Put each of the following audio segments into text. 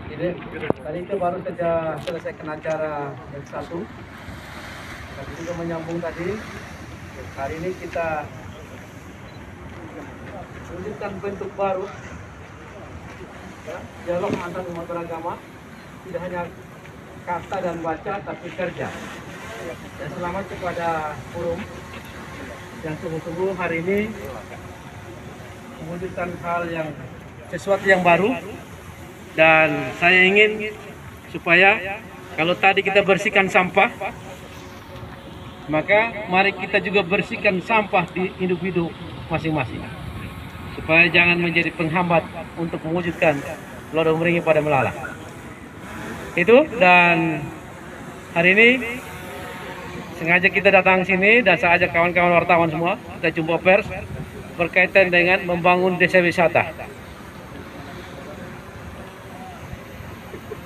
Jadi tadi itu baru saja selesaikan acara yang satu. Tapi juga menyambung tadi. Hari ini kita wujudkan bentuk baru, ya, dialog antar umat beragama, tidak hanya kata dan baca, tapi kerja. Dan selamat kepada forum yang sungguh-sungguh hari ini mewujudkan hal yang sesuatu yang baru. Dan saya ingin supaya kalau tadi kita bersihkan sampah, maka mari kita juga bersihkan sampah di individu masing-masing, supaya jangan menjadi penghambat untuk mewujudkan Lodong Meringin pada Melala. Itu, dan hari ini sengaja kita datang sini dan saya ajak kawan-kawan wartawan semua, kita jumpa pers berkaitan dengan membangun desa wisata.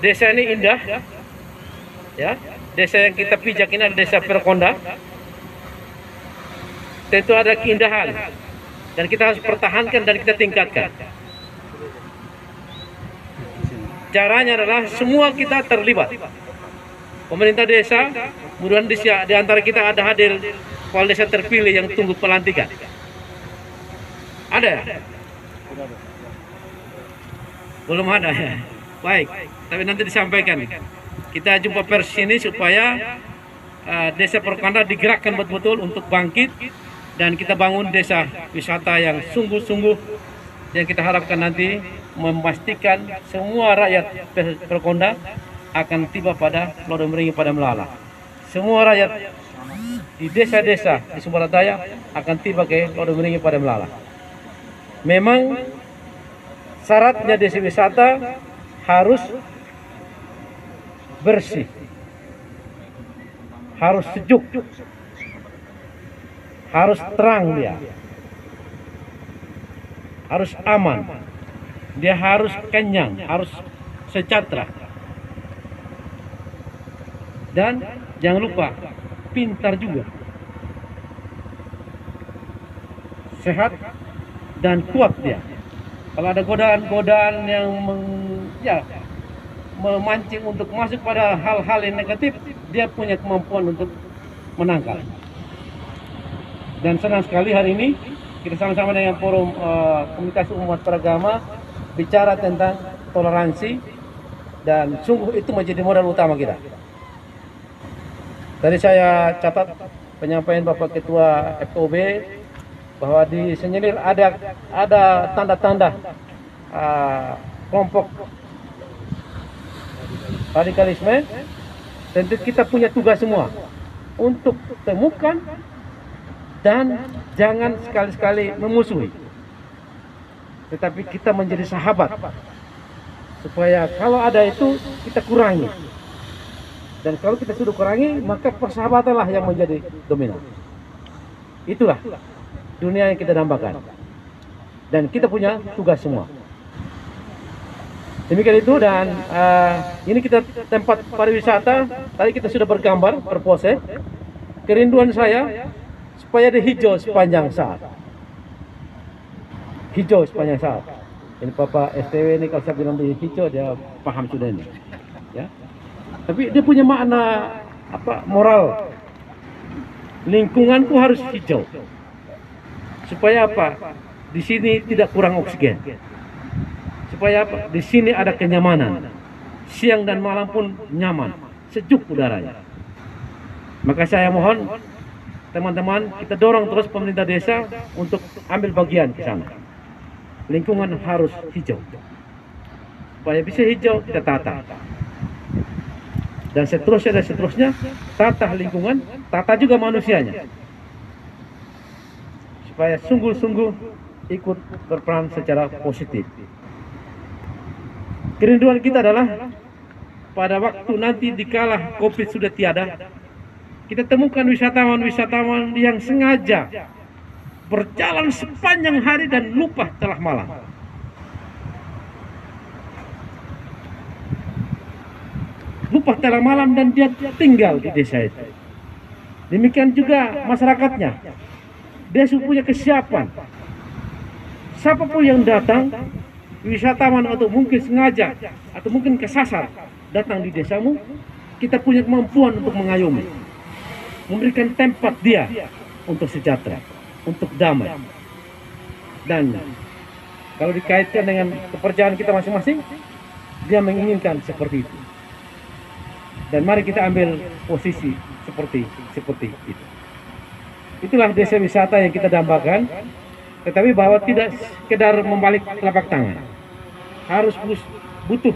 Desa ini indah, ya. Desa yang kita pijak ini adalah desa Perkonda. Tentu ada keindahan dan kita harus pertahankan dan kita tingkatkan. Caranya adalah semua kita terlibat. Pemerintah desa, kemudian di antara kita ada hadir kepala desa terpilih yang tunggu pelantikan. Ada? Belum ada ya. Baik, tapi nanti disampaikan. Kita jumpa pers ini supaya desa Perkonda digerakkan betul-betul untuk bangkit dan kita bangun desa wisata yang sungguh-sungguh, yang kita harapkan nanti memastikan semua rakyat Perkonda akan tiba pada Lodong Meringin pada Melala. Semua rakyat di desa-desa di Sumber Daya akan tiba ke Lodong Meringin pada Melala. Memang syaratnya desa wisata harus bersih, harus sejuk, harus terang dia, harus aman, dia harus kenyang, harus sejahtera. Dan jangan lupa pintar juga, sehat dan kuat dia. Kalau ada godaan-godaan yang memancing untuk masuk pada hal-hal yang negatif, dia punya kemampuan untuk menangkal. Dan senang sekali hari ini kita sama-sama dengan forum komunikasi umat beragama bicara tentang toleransi, dan sungguh itu menjadi modal utama kita. Tadi saya catat penyampaian Bapak Ketua FOB bahwa di Senyelir ada tanda-tanda kelompok radikalisme. Tentu kita punya tugas semua untuk temukan dan jangan sekali-sekali memusuhi, tetapi kita menjadi sahabat supaya kalau ada itu kita kurangi, dan kalau kita sudah kurangi maka persahabatanlah yang menjadi dominan. Itulah dunia yang kita dambakan, dan kita punya tugas semua. Demikian itu, dan ini kita tempat pariwisata. Tadi kita sudah bergambar, berpose. Kerinduan saya supaya ada hijau sepanjang saat. Hijau sepanjang saat. Ini Bapak STW ini kalau saya bilang di hijau dia paham sudah ini. Ya. Tapi dia punya makna moral. Lingkunganku harus hijau. Supaya apa? Di sini tidak kurang oksigen. Supaya apa? Di sini ada kenyamanan. Siang dan malam pun nyaman, sejuk udaranya. Maka saya mohon teman-teman, kita dorong terus pemerintah desa untuk ambil bagian ke sana. Lingkungan harus hijau. Supaya bisa hijau, kita tata. Dan seterusnya, tata lingkungan, tata juga manusianya. Supaya sungguh-sungguh ikut berperan secara positif. Kerinduan kita adalah pada waktu nanti dikala COVID sudah tiada, kita temukan wisatawan-wisatawan yang sengaja berjalan sepanjang hari dan lupa telah malam. Lupa telah malam dan dia tinggal di desa itu. Demikian juga masyarakatnya. Dia punya kesiapan. Siapapun yang datang, wisatawan atau mungkin sengaja atau mungkin kesasar datang di desamu, kita punya kemampuan untuk mengayomi, memberikan tempat dia untuk sejahtera, untuk damai. Dan kalau dikaitkan dengan kepercayaan kita masing-masing, dia menginginkan seperti itu. Dan mari kita ambil posisi seperti itu. Itulah desa wisata yang kita dambakan, tetapi bahwa tidak sekedar membalik telapak tangan, harus butuh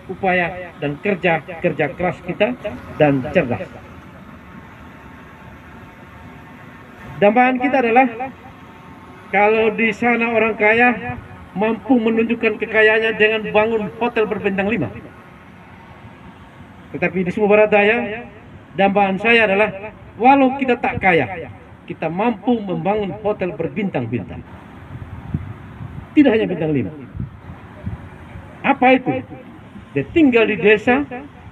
upaya dan kerja keras kita dan cerdas. Dambaan kita adalah kalau di sana orang kaya mampu menunjukkan kekayaannya dengan bangun hotel berbintang 5. Tetapi di Sumba Barat Daya, dambaan saya adalah walau kita tak kaya, kita mampu membangun hotel berbintang-bintang. Tidak hanya bintang 5. Apa itu? Dia tinggal di desa,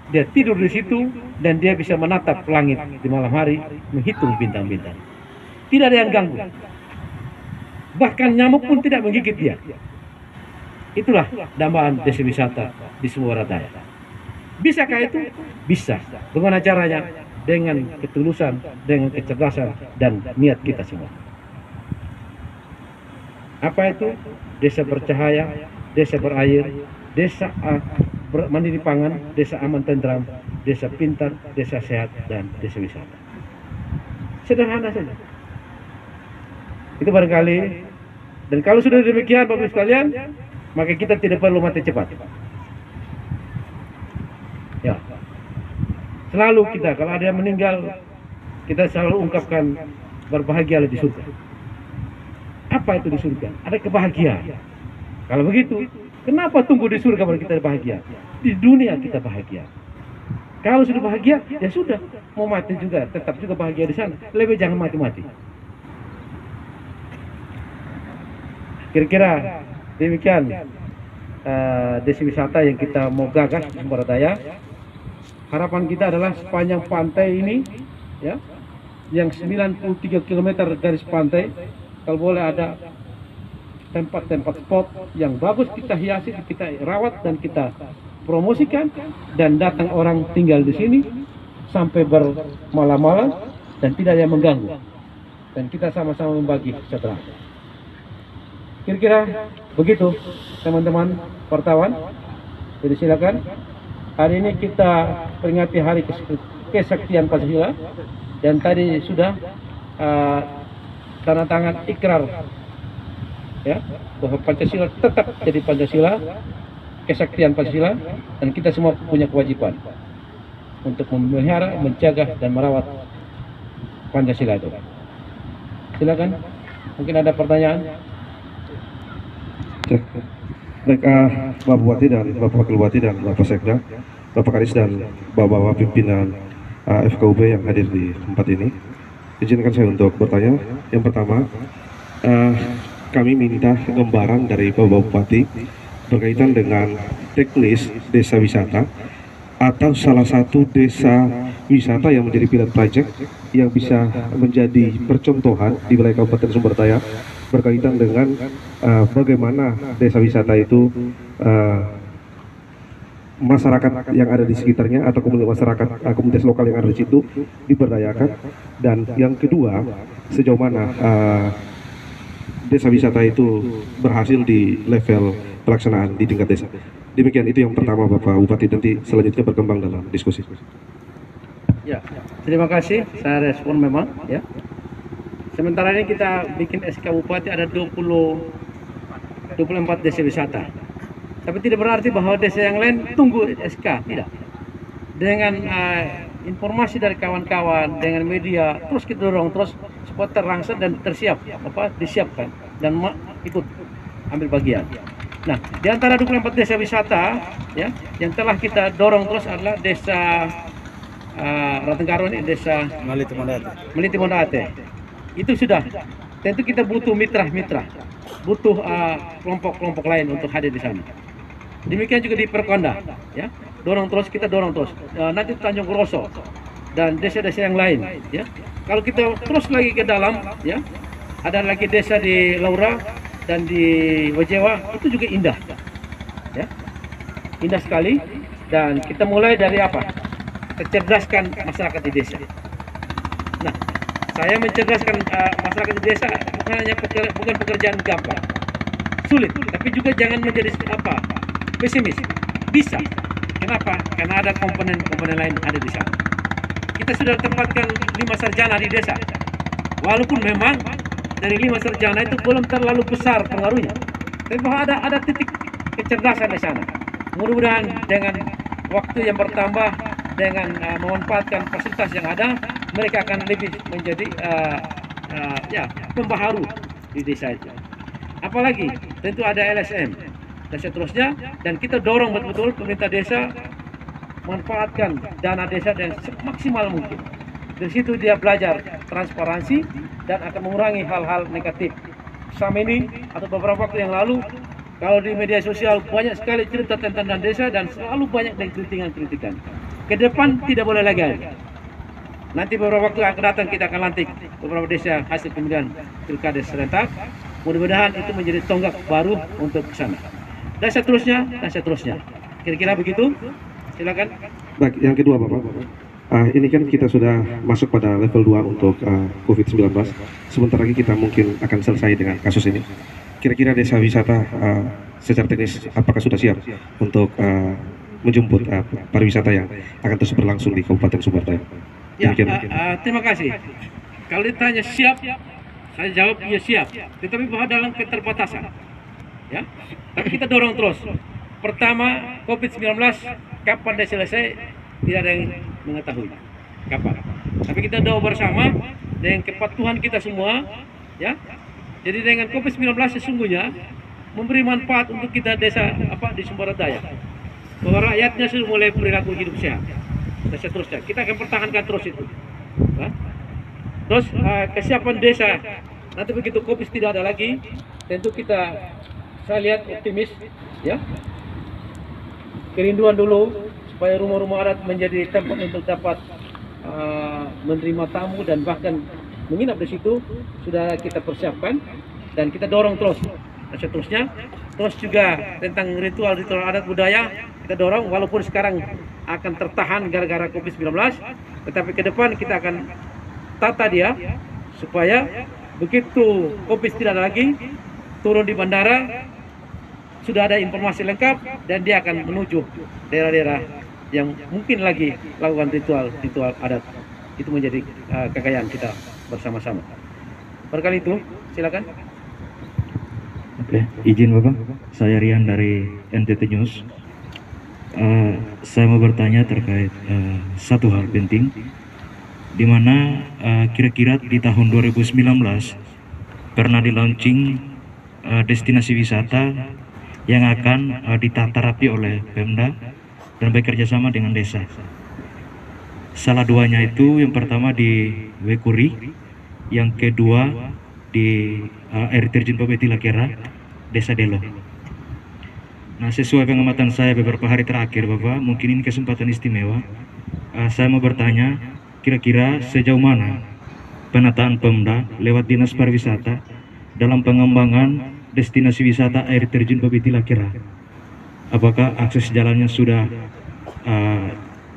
dia tidur di situ, dan dia bisa menatap langit di malam hari, menghitung bintang-bintang. Tidak ada yang ganggu. Bahkan nyamuk pun tidak menggigit dia. Itulah dambaan desa wisata di Sumba Barat Daya. Bisakah itu? Bisa. Bagaimana caranya? Dengan ketulusan, dengan kecerdasan, dan niat kita semua. Apa itu? Desa bercahaya, desa berair, desa mandiri pangan, desa aman tentram, desa pintar, desa sehat, dan desa wisata. Sederhana saja. Itu barangkali. Dan kalau sudah demikian Bapak sekalian, maka kita tidak perlu mati cepat. Ya. Selalu kita kalau ada yang meninggal, kita selalu ungkapkan berbahagialah di surga. Apa itu di surga? Ada kebahagiaan. Kalau begitu, kenapa tunggu di surga baru kita bahagia? Di dunia kita bahagia. Kalau sudah bahagia, ya sudah. Mau mati juga, tetap juga bahagia di sana. Lebih jangan mati-mati. Kira-kira demikian desa wisata yang kita mau gagas di Sumba Barat Daya. Harapan kita adalah sepanjang pantai ini, ya, yang 93 km garis pantai, kalau boleh ada tempat-tempat spot yang bagus kita hiasi, kita rawat dan kita promosikan, dan datang orang tinggal di sini sampai bermalam-malam dan tidak ada yang mengganggu, dan kita sama-sama membagi sejahtera. Kira-kira begitu teman-teman wartawan. Jadi silakan. Hari ini kita peringati Hari Kesaktian Pancasila, dan tadi sudah tanda tangan ikrar, ya, bahwa Pancasila tetap jadi Pancasila, kesaktian Pancasila, dan kita semua punya kewajiban untuk memelihara, menjaga, dan merawat Pancasila itu. Silakan. Mungkin ada pertanyaan. Baik, Bapak Bupati dan Bapak Wakil Bupati dan Bapak Sekda, Bapak Kadis dan Bapak pimpinan FKUB yang hadir di tempat ini, izinkan saya untuk bertanya. Yang pertama, kami minta gambaran dari Bapak Bupati berkaitan dengan teknis desa wisata atau salah satu desa wisata yang menjadi pilot project yang bisa menjadi percontohan di wilayah Kabupaten Sumba Barat Daya berkaitan dengan bagaimana desa wisata itu masyarakat yang ada di sekitarnya atau komunitas lokal yang ada di situ diberdayakan. Dan yang kedua, sejauh mana desa wisata itu berhasil di level pelaksanaan di tingkat desa. Demikian, itu yang pertama Bapak Bupati, nanti selanjutnya berkembang dalam diskusi. Ya, terima kasih. Saya respon memang, ya. Sementara ini kita bikin SK Bupati ada 24 desa wisata. Tapi tidak berarti bahwa desa yang lain tunggu SK, tidak. Dengan informasi dari kawan-kawan, dengan media, terus kita dorong terus supaya terangsang dan disiapkan dan ikut ambil bagian. Nah, di antara 24 desa wisata, ya, yang telah kita dorong terus adalah desa Ratengkaro ini, desa Meliti Mondate. Itu sudah. Tentu kita butuh mitra-mitra, butuh kelompok-kelompok lain untuk hadir di sana. Demikian juga di Perkonda, ya, kita dorong terus. Nanti Tanjung Grosso dan desa-desa yang lain, ya. Kalau kita terus lagi ke dalam, ya, ada lagi desa di Laura, dan di Wajewa itu juga indah, ya, indah sekali. Dan kita mulai dari apa? Mencerdaskan masyarakat di desa. Nah, saya mencerdaskan masyarakat di desa bukan hanya bukan pekerjaan gampang, sulit, tapi juga jangan menjadi pesimis. Bisa. Kenapa? Karena ada komponen-komponen lain ada di sana. Kita sudah tempatkan 5 sarjana di desa. Walaupun memang dari 5 sarjana itu belum terlalu besar pengaruhnya, tapi bahwa ada titik kecerdasan di sana. Mudah-mudahan dengan waktu yang bertambah, dengan memanfaatkan fasilitas yang ada, mereka akan lebih menjadi pembaharu di desa itu. Apalagi tentu ada LSM dan seterusnya, dan kita dorong betul-betul pemerintah desa manfaatkan dana desa dan semaksimal mungkin. Dari situ dia belajar transparansi dan akan mengurangi hal-hal negatif. Selama ini atau beberapa waktu yang lalu, kalau di media sosial banyak sekali cerita tentang dana desa dan selalu banyak dari kritikan-kritikan. Ke depan tidak boleh lagi. Nanti beberapa waktu akan datang kita akan lantik beberapa desa hasil pemilihan pilkada serentak. Mudah-mudahan itu menjadi tonggak baru untuk ke sana. Dan seterusnya. Kira-kira begitu. Silakan. Baik, yang kedua Bapak. Ini kan kita sudah masuk pada level 2 untuk COVID-19. Sebentar lagi kita mungkin akan selesai dengan kasus ini. Kira-kira desa wisata secara teknis apakah sudah siap untuk menjemput pariwisata yang akan terus berlangsung di Kabupaten Sumber Daya? Ya, terima kasih. Kalau ditanya siap, saya jawab ya siap. Tetapi bahwa dalam keterbatasan, ya. Tapi kita dorong terus. Pertama, COVID-19 kapan dia selesai tidak ada yang mengetahui kapan. Tapi kita doa bersama dengan kepatuhan kita semua, ya. Jadi dengan COVID-19 sesungguhnya memberi manfaat untuk kita desa di Sumber Daya. Bahwa rakyatnya sudah mulai perilaku hidup sehat dan seterusnya. Kita akan pertahankan terus itu. Ya. Terus kesiapan desa nanti begitu COVID tidak ada lagi, tentu saya lihat optimis, ya. Kerinduan dulu supaya rumah-rumah adat menjadi tempat untuk dapat menerima tamu dan bahkan menginap di situ sudah kita persiapkan dan kita dorong terus dan seterusnya. Terus juga tentang ritual-ritual adat budaya kita dorong, walaupun sekarang akan tertahan gara-gara COVID-19, tetapi ke depan kita akan tata dia supaya begitu COVID tidak ada lagi, turun di bandara sudah ada informasi lengkap dan dia akan menuju daerah-daerah yang mungkin lagi lakukan ritual adat. Itu menjadi kekayaan kita bersama-sama. Barangkali itu, silakan. Oke, izin Bapak, saya Rian dari NTT News. Saya mau bertanya terkait satu hal penting, di mana kira-kira di tahun 2019 pernah di-launching destinasi wisata yang akan ditata rapi oleh Pemda dan bekerja sama dengan desa. Salah duanya itu yang pertama di Wekuri, yang kedua di air terjun Babeti Lakera, Desa Delo. Nah, sesuai pengamatan saya beberapa hari terakhir Bapak, mungkin ini kesempatan istimewa. Saya mau bertanya, kira-kira sejauh mana penataan Pemda lewat Dinas Pariwisata dalam pengembangan destinasi wisata air terjun Babeti Lakera? Apakah akses jalannya sudah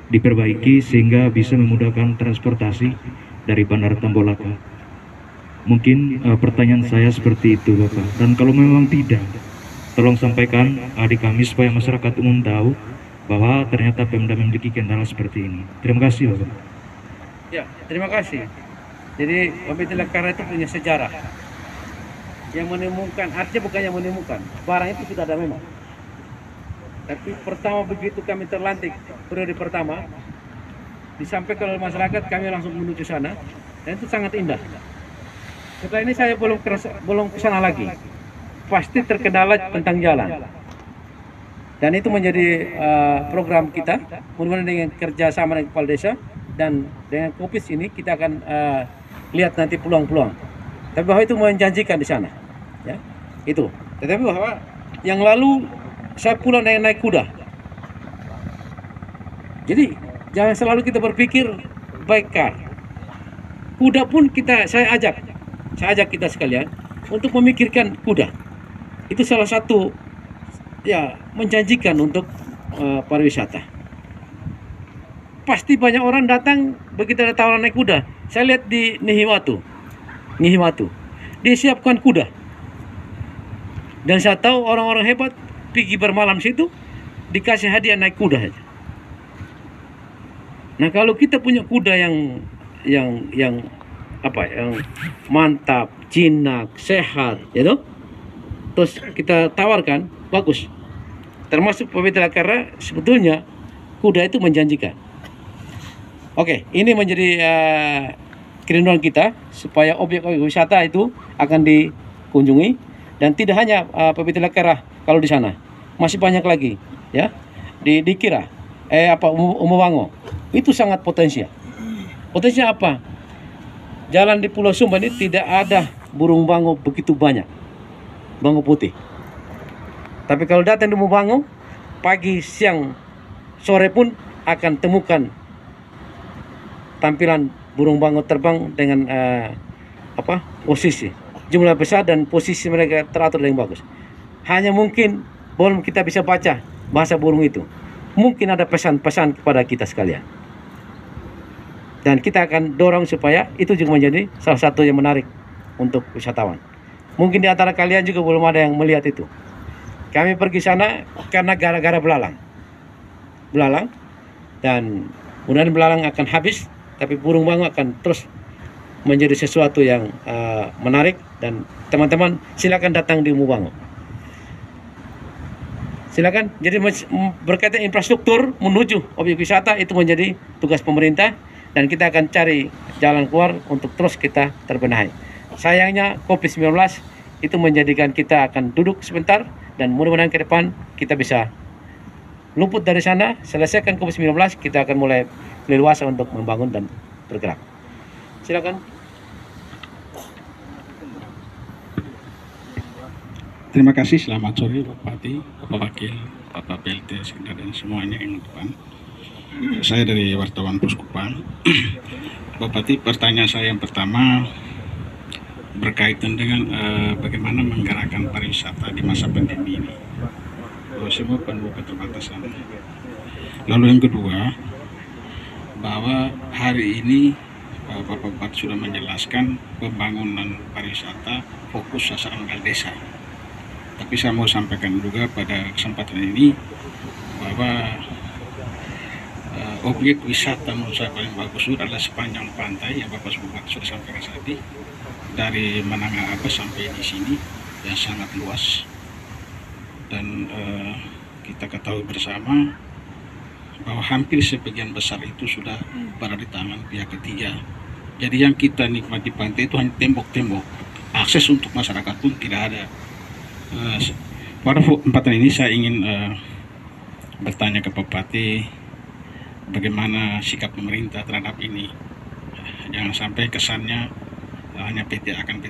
diperbaiki sehingga bisa memudahkan transportasi dari Bandara Tambolaka? Mungkin pertanyaan saya seperti itu Bapak. Dan kalau memang tidak, tolong sampaikan di kami supaya masyarakat umum tahu bahwa ternyata Pemda memiliki kendala seperti ini. Terima kasih Bapak. Ya, terima kasih. Jadi Babeti Lakera itu punya sejarah yang menemukan, artinya bukan yang menemukan, barang itu sudah ada memang. Tapi pertama begitu kami terlantik periode pertama, disampaikan oleh masyarakat, kami langsung menuju sana dan itu sangat indah. Setelah ini saya belum ke sana lagi. Pasti terkendala tentang jalan. Dan itu menjadi program kita. Mudah-mudahan dengan kerjasama dengan kepala desa dan dengan COVID ini kita akan lihat nanti peluang-peluang. Tapi bahwa itu menjanjikan di sana, ya itu. Tetapi bahwa yang lalu saya pulang dengan naik kuda. Jadi jangan selalu kita berpikir by car. Kuda pun saya ajak kita sekalian untuk memikirkan kuda. itu salah satu ya menjanjikan untuk pariwisata. Pasti banyak orang datang begitu ada tawaran naik kuda. Saya lihat di Nihiwatu, disiapkan kuda. Dan saya tahu orang-orang hebat pergi bermalam situ dikasih hadiah naik kuda saja. Nah, kalau kita punya kuda yang mantap, jinak, sehat, ya toh? Terus kita tawarkan, bagus. Termasuk pemerintah karena sebetulnya kuda itu menjanjikan. Oke, ini menjadi kerinduan kita supaya objek-objek wisata itu akan dikunjungi dan tidak hanya pemerintah Kerah kalau di sana, masih banyak lagi, ya di Kira, Umuwango. Itu sangat potensial. Potensinya apa? Jalan di Pulau Sumba ini tidak ada burung bango begitu banyak. Bango putih. Tapi kalau datang di Umuwango, pagi, siang, sore pun akan temukan tampilan burung bango terbang dengan posisi. Jumlah besar dan posisi mereka teratur dengan bagus. Hanya mungkin belum kita bisa baca bahasa burung itu. Mungkin ada pesan-pesan kepada kita sekalian. Dan kita akan dorong supaya itu juga menjadi salah satu yang menarik untuk wisatawan. Mungkin di antara kalian juga belum ada yang melihat itu. Kami pergi sana karena gara-gara belalang. Dan kemudian belalang akan habis, tapi burung bango akan terus menjadi sesuatu yang menarik. Dan teman-teman silakan datang di Umuwango. Silakan. Jadi berkaitan infrastruktur menuju objek wisata itu menjadi tugas pemerintah. Dan kita akan cari jalan keluar untuk terus kita terbenahi. Sayangnya COVID-19 itu menjadikan kita akan duduk sebentar dan mudah-mudahan ke depan kita bisa luput dari sana, selesaikan COVID-19, kita akan mulai leluasa untuk membangun dan bergerak. Silakan. Terima kasih, selamat sore Bapak Bupati, Bapak Wakil, Bapak PLT, dan semuanya yang depan. Saya dari wartawan Puskupang. Bapak Bupati, pertanyaan saya yang pertama berkaitan dengan bagaimana menggerakkan pariwisata di masa pandemi ini. Semua penuh keterbatasan. Lalu yang kedua, bahwa hari ini Bapak Bupati sudah menjelaskan pembangunan pariwisata fokus sasaran desa. Tapi saya mau sampaikan juga pada kesempatan ini bahwa objek wisata menurut saya paling bagus itu adalah sepanjang pantai yang Bapak Bupati sudah sampaikan tadi, dari Menangah Abbas sampai di sini yang sangat luas. Dan kita ketahui bersama bahwa hampir sebagian besar itu sudah berada di tangan pihak ketiga. Jadi yang kita nikmati pantai itu hanya tembok-tembok, akses untuk masyarakat pun tidak ada. Pada kesempatan ini saya ingin bertanya ke Bupati, bagaimana sikap pemerintah terhadap ini. Jangan sampai kesannya hanya PT akan,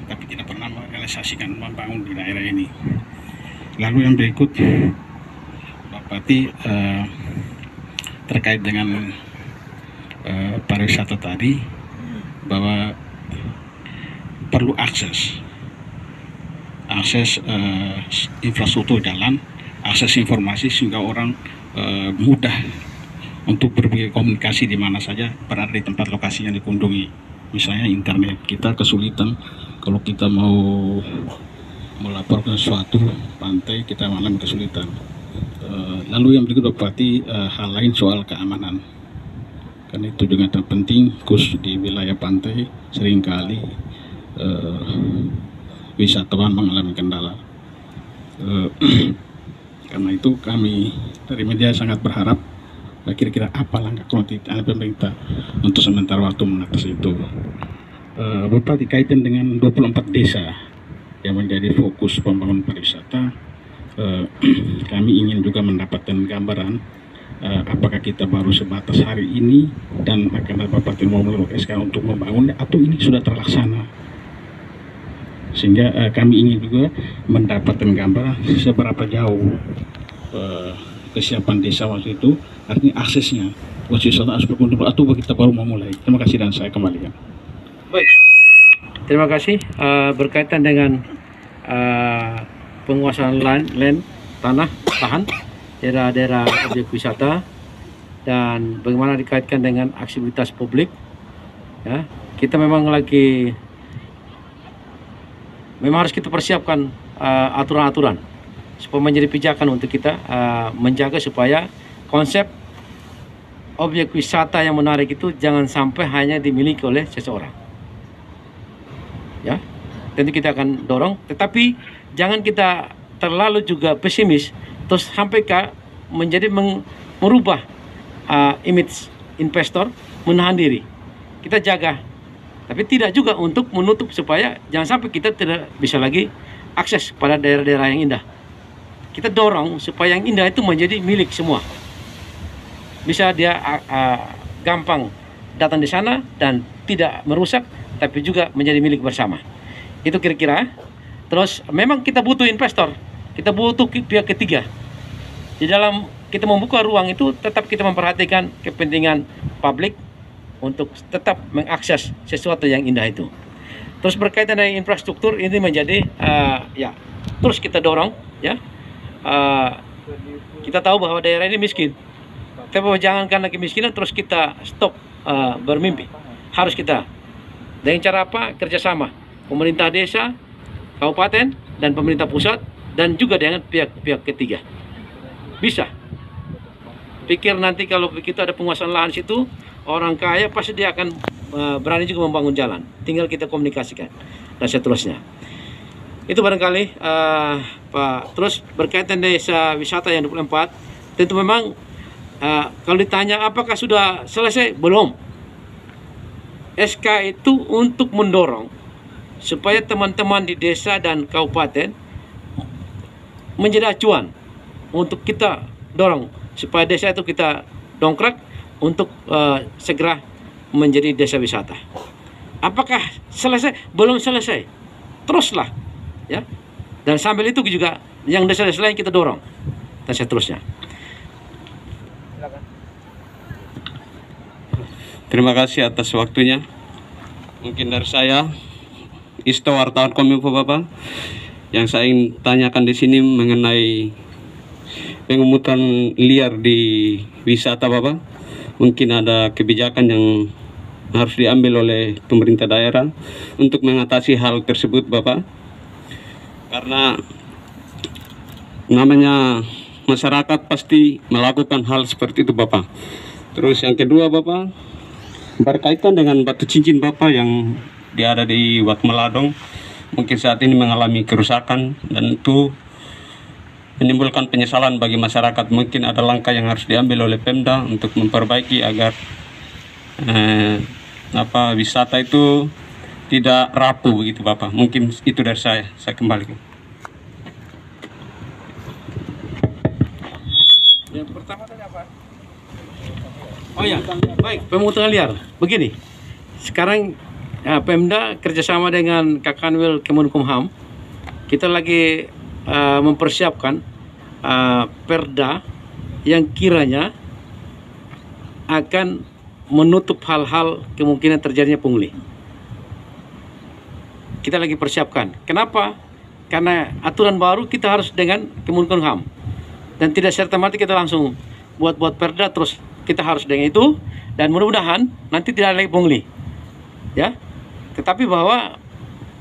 tapi tidak pernah merealisasikan membangun di daerah ini. Lalu yang berikut, Bupati, terkait dengan pariwisata tadi, bahwa perlu akses infrastruktur jalan, akses informasi sehingga orang mudah untuk berpikir komunikasi di mana saja berada di tempat lokasi yang dikunjungi. Misalnya internet, kita kesulitan kalau kita mau melaporkan suatu pantai, kita malam kesulitan. Lalu yang berikut Bupati, hal lain soal keamanan, karena itu juga terpenting, khusus di wilayah pantai seringkali wisatawan mengalami kendala. Karena itu kami dari media sangat berharap kira-kira apa langkah konkret pemerintah untuk sementara waktu mengatasi itu. Bupati, kaitan dengan 24 desa yang menjadi fokus pembangunan pariwisata, kami ingin juga mendapatkan gambaran apakah kita baru sebatas hari ini dan akan Bupati mau melakukan SK untuk membangun, atau ini sudah terlaksana, sehingga kami ingin juga mendapatkan gambaran seberapa jauh kesiapan desa waktu itu, artinya aksesnya wisata atau kita baru memulai. Terima kasih dan saya kembalikan. Baik, terima kasih. Berkaitan dengan penguasaan land tanah lahan daerah-daerah objek wisata, dan bagaimana dikaitkan dengan aksivitas publik. Ya, kita memang harus kita persiapkan aturan-aturan supaya menjadi pijakan untuk kita menjaga supaya konsep objek wisata yang menarik itu jangan sampai hanya dimiliki oleh seseorang. Ya, tentu kita akan dorong, tetapi jangan kita terlalu juga pesimis terus sampai menjadi merubah image investor, menahan diri. Kita jaga, tapi tidak juga untuk menutup supaya jangan sampai kita tidak bisa lagi akses pada daerah-daerah yang indah. Kita dorong supaya yang indah itu menjadi milik semua. Bisa dia gampang datang di sana dan tidak merusak, tapi juga menjadi milik bersama. Itu kira-kira. Terus memang kita butuh investor, kita butuh pihak ketiga. Di dalam kita membuka ruang itu tetap kita memperhatikan kepentingan publik untuk tetap mengakses sesuatu yang indah itu. Terus berkaitan dengan infrastruktur ini menjadi ya terus kita dorong ya. Kita tahu bahwa daerah ini miskin. Tapi jangan karena kemiskinan terus kita stop bermimpi. Harus kita dengan cara apa? Kerjasama pemerintah desa, kabupaten, dan pemerintah pusat, dan juga dengan pihak ketiga. Bisa. Pikir nanti kalau begitu ada penguasaan lahan situ, orang kaya pasti dia akan berani juga membangun jalan. Tinggal kita komunikasikan dan seterusnya. Itu barangkali Pak. Terus berkaitan desa wisata yang 24, tentu memang kalau ditanya apakah sudah selesai, belum. SK itu untuk mendorong supaya teman-teman di desa dan kabupaten menjadi acuan untuk kita dorong supaya desa itu kita dongkrak untuk segera menjadi desa wisata. Apakah selesai? Belum selesai. Teruslah, ya. Dan sambil itu juga yang desa-desa lain kita dorong dan seterusnya. Terima kasih atas waktunya. Mungkin dari saya, Isto wartawan Kominfo Bapak, yang saya ingin tanyakan di sini mengenai pengumutan liar di wisata Bapak. Mungkin ada kebijakan yang harus diambil oleh pemerintah daerah untuk mengatasi hal tersebut Bapak. Karena namanya masyarakat pasti melakukan hal seperti itu Bapak. Terus yang kedua Bapak, berkaitan dengan batu cincin Bapak yang ada di Wat Meladong, mungkin saat ini mengalami kerusakan dan itu menimbulkan penyesalan bagi masyarakat. Mungkin ada langkah yang harus diambil oleh Pemda untuk memperbaiki agar wisata itu tidak rapuh begitu Bapak. Mungkin itu dari saya kembali. Yang pertama tadi apa? Oh ya, baik, pemungutan liar. Begini, sekarang Pemda kerjasama dengan Kakanwil Kemenkumham, kita lagi mempersiapkan perda yang kiranya akan menutup hal-hal kemungkinan terjadinya pungli. Kita lagi persiapkan. Kenapa? Karena aturan baru kita harus dengan Kemenkumham, dan tidak serta-merta kita langsung buat perda terus kita harus dengan itu, dan mudah-mudahan nanti tidak ada lagi pungli, ya. Tetapi bahwa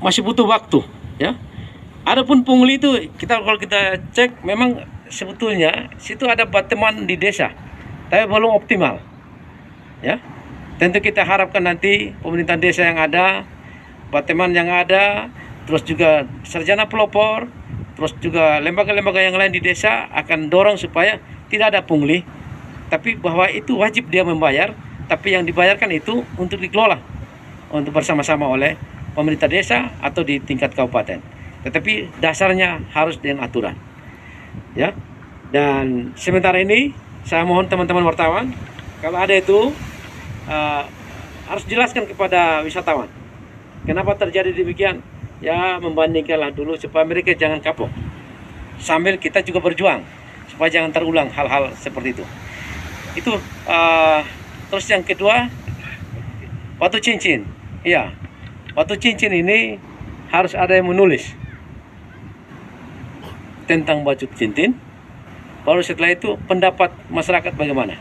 masih butuh waktu, ya. Adapun pungli itu kalau kita cek memang sebetulnya situ ada bateman di desa, tapi belum optimal, ya. Tentu kita harapkan nanti pemerintah desa yang ada, bateman yang ada, terus juga sarjana pelopor, terus juga lembaga-lembaga yang lain di desa akan dorong supaya tidak ada pungli. Tapi bahwa itu wajib dia membayar, tapi yang dibayarkan itu untuk dikelola untuk bersama-sama oleh pemerintah desa atau di tingkat kabupaten. Tetapi dasarnya harus dengan aturan, ya. Dan sementara ini saya mohon teman-teman wartawan, kalau ada itu harus jelaskan kepada wisatawan kenapa terjadi demikian. Ya, membandingkanlah dulu supaya mereka jangan kapok, sambil kita juga berjuang supaya jangan terulang hal-hal seperti itu. Itu terus yang kedua, batu cincin. Iya, batu cincin ini harus ada yang menulis. tentang Bacut Cintin. Baru setelah itu pendapat masyarakat bagaimana.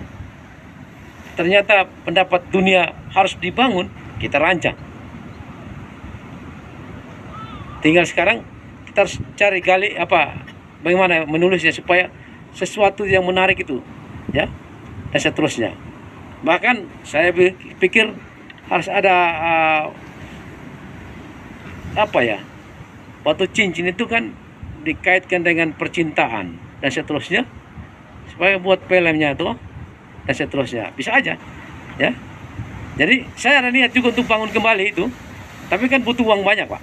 Ternyata pendapat dunia harus dibangun, kita rancang. Tinggal sekarang kita harus cari gali bagaimana menulisnya supaya sesuatu yang menarik itu, ya, dan seterusnya. Bahkan saya pikir harus ada batu cincin itu kan dikaitkan dengan percintaan dan seterusnya, supaya buat filmnya itu dan seterusnya bisa aja, ya. Jadi saya ada niat juga untuk bangun kembali itu, tapi kan butuh uang banyak, Pak.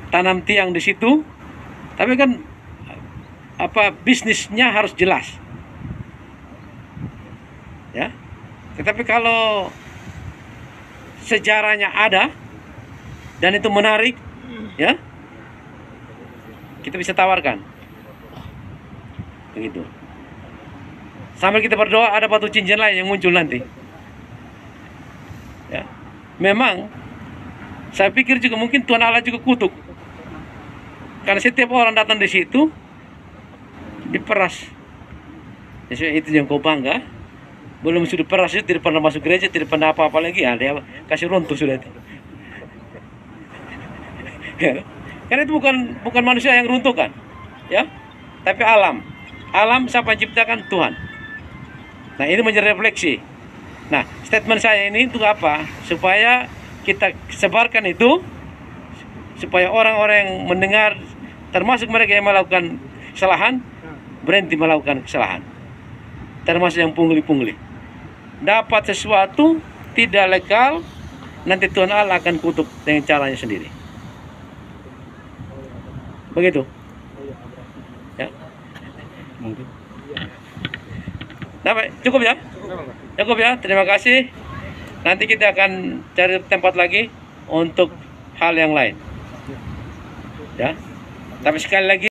Tanam tiang di situ, tapi kan bisnisnya harus jelas, ya. Tetapi kalau sejarahnya ada dan itu menarik, ya, kita bisa tawarkan, begitu. Sambil kita berdoa ada batu cincin lain yang muncul nanti, ya. Memang saya pikir juga mungkin Tuhan Allah juga kutuk, karena setiap orang datang di situ diperas. Itu yang kau bangga, belum sudah peras itu tidak pernah masuk gereja, tidak pernah apa-apa lagi, dia kasih runtuh sudah itu. Karena itu bukan manusia yang runtuhkan, ya, tapi alam siapa yang ciptakan? Tuhan. Nah, ini menjadi refleksi. Nah, statement saya ini untuk apa? Supaya kita sebarkan itu, supaya orang-orang yang mendengar, termasuk mereka yang melakukan kesalahan, berhenti melakukan kesalahan, termasuk yang pungli-pungli. Dapat sesuatu tidak legal, nanti Tuhan Allah akan kutuk dengan caranya sendiri. Begitu, ya. Mungkin. Nah, cukup ya? Cukup ya, terima kasih. Nanti kita akan cari tempat lagi untuk hal yang lain, ya. Tapi sekali lagi